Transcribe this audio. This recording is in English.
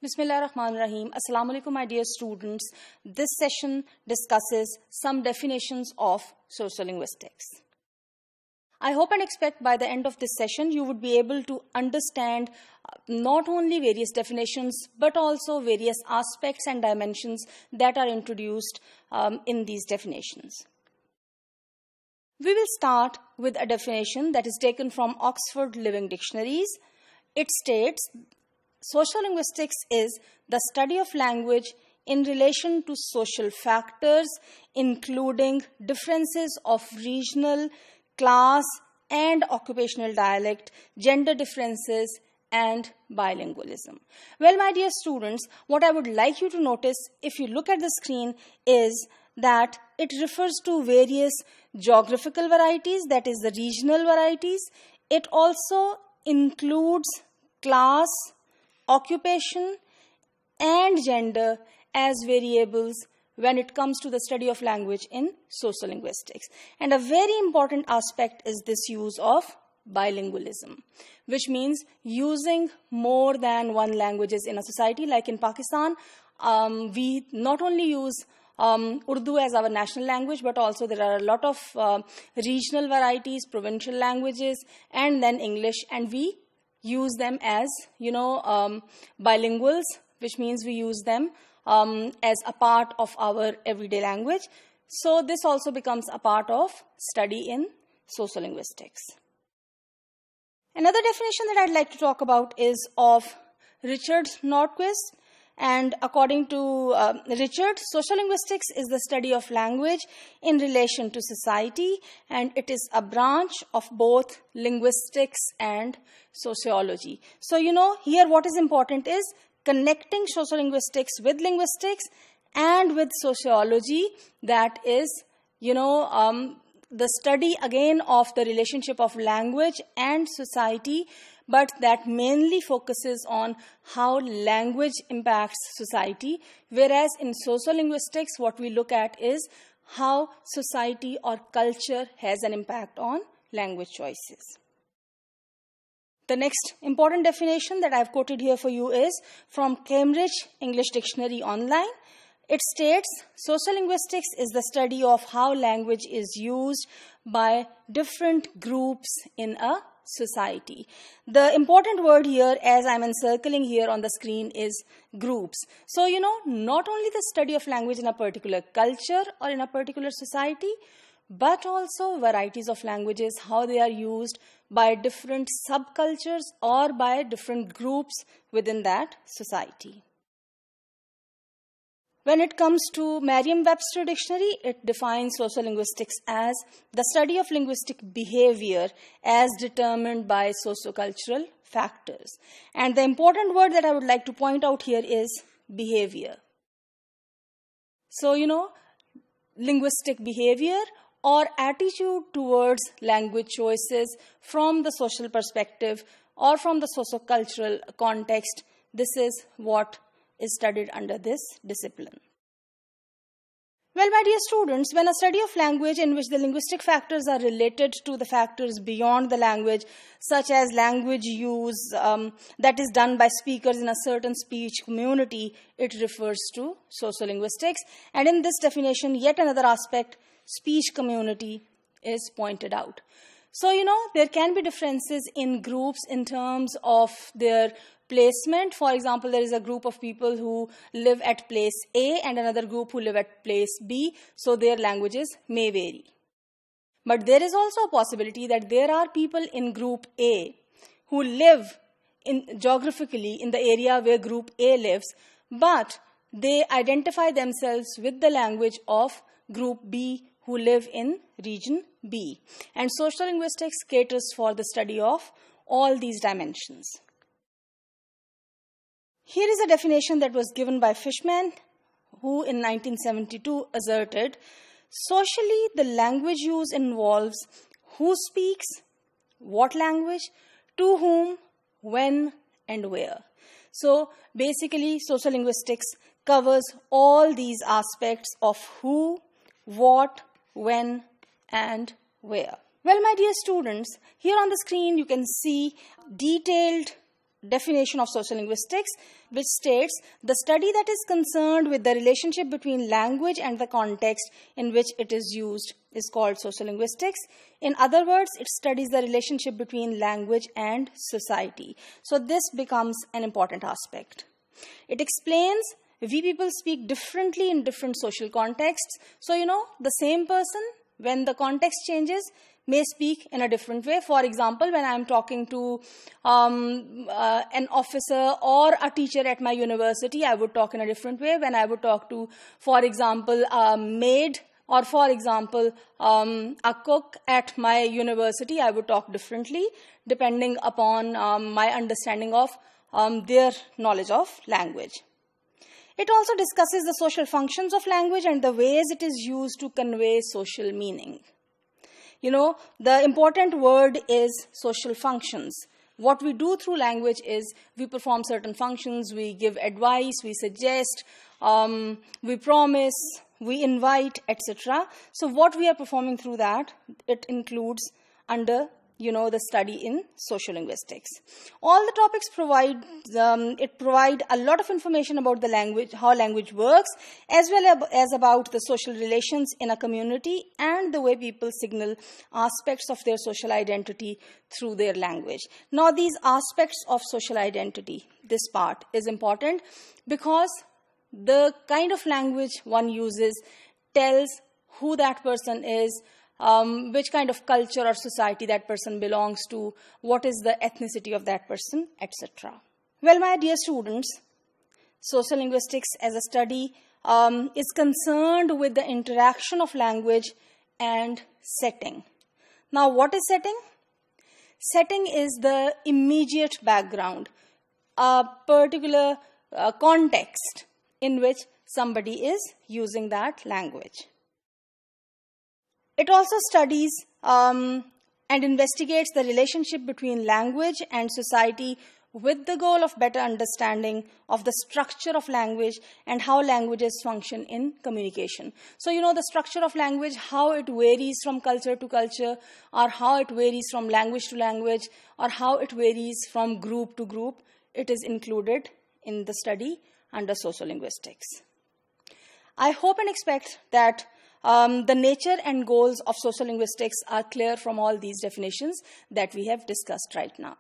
Bismillahirrahmanirrahim. Assalamu alaikum, my dear students. This session discusses some definitions of sociolinguistics. I hope and expect by the end of this session you would be able to understand not only various definitions but also various aspects and dimensions that are introduced in these definitions. We will start with a definition that is taken from Oxford Living Dictionaries. It states, sociolinguistics is the study of language in relation to social factors, including differences of regional, class, and occupational dialect, gender differences, and bilingualism. Well, my dear students, what I would like you to notice if you look at the screen is that it refers to various geographical varieties, that is the regional varieties. It also includes class, occupation, and gender as variables when it comes to the study of language in sociolinguistics. And a very important aspect is this use of bilingualism, which means using more than one languages in a society. Like in Pakistan, we not only use Urdu as our national language, but also there are a lot of regional varieties, provincial languages, and then English, and we use them as, bilinguals, which means we use them as a part of our everyday language. So this also becomes a part of study in sociolinguistics. Another definition that I'd like to talk about is of Richard Nordquist. And according to Richard, sociolinguistics is the study of language in relation to society, and it is a branch of both linguistics and sociology. So, here what is important is connecting sociolinguistics with linguistics and with sociology, that is, the study again of the relationship of language and society, but that mainly focuses on how language impacts society, whereas in sociolinguistics, what we look at is how society or culture has an impact on language choices. The next important definition that I've quoted here for you is from Cambridge English Dictionary Online. It states, sociolinguistics is the study of how language is used by different groups in a society. The important word here, as I'm encircling here on the screen, is groups. So, not only the study of language in a particular culture or in a particular society, but also varieties of languages, how they are used by different subcultures or by different groups within that society. When it comes to MerriamWebster Dictionary, it defines sociolinguistics as the study of linguistic behavior as determined by sociocultural factors. And the important word that I would like to point out here is behavior. So, linguistic behavior or attitude towards language choices from the social perspective or from the sociocultural context, this is what is studied under this discipline. Well, my dear students, when a study of language in which the linguistic factors are related to the factors beyond the language, such as language use that is done by speakers in a certain speech community, it refers to sociolinguistics. And in this definition, yet another aspect, speech community, is pointed out. So, there can be differences in groups in terms of their placement. For example, there is a group of people who live at place A and another group who live at place B, so their languages may vary. But there is also a possibility that there are people in group A who live geographically in the area where group A lives, but they identify themselves with the language of group B who live in region B. And sociolinguistics caters for the study of all these dimensions. Here is a definition that was given by Fishman, who in 1972 asserted, socially, the language use involves who speaks, what language, to whom, when, and where. So basically, sociolinguistics covers all these aspects of who, what, when, and where. Well, my dear students, here on the screen you can see detailed definition of sociolinguistics, which states the study that is concerned with the relationship between language and the context in which it is used is called sociolinguistics. In other words, it studies the relationship between language and society. So this becomes an important aspect. It explains we people speak differently in different social contexts. So, the same person, when the context changes, may speak in a different way. For example, when I'm talking to an officer or a teacher at my university, I would talk in a different way. When I would talk to, for example, a maid or, for example, a cook at my university, I would talk differently depending upon my understanding of their knowledge of language. It also discusses the social functions of language and the ways it is used to convey social meaning. The important word is social functions. What we do through language is we perform certain functions, we give advice, we suggest, we promise, we invite, etc. So what we are performing through that, it includes under the study in sociolinguistics. All the topics provide a lot of information about the language, how language works, as well as about the social relations in a community and the way people signal aspects of their social identity through their language. Now, these aspects of social identity, this part is important because the kind of language one uses tells who that person is, which kind of culture or society that person belongs to, what is the ethnicity of that person, etc. Well, my dear students, sociolinguistics as a study is concerned with the interaction of language and setting. Now, what is setting? Setting is the immediate background, a particular context in which somebody is using that language. It also studies and investigates the relationship between language and society with the goal of better understanding of the structure of language and how languages function in communication. So, the structure of language, how it varies from culture to culture, or how it varies from language to language, or how it varies from group to group, it is included in the study under sociolinguistics. I hope and expect that the nature and goals of sociolinguistics are clear from all these definitions that we have discussed right now.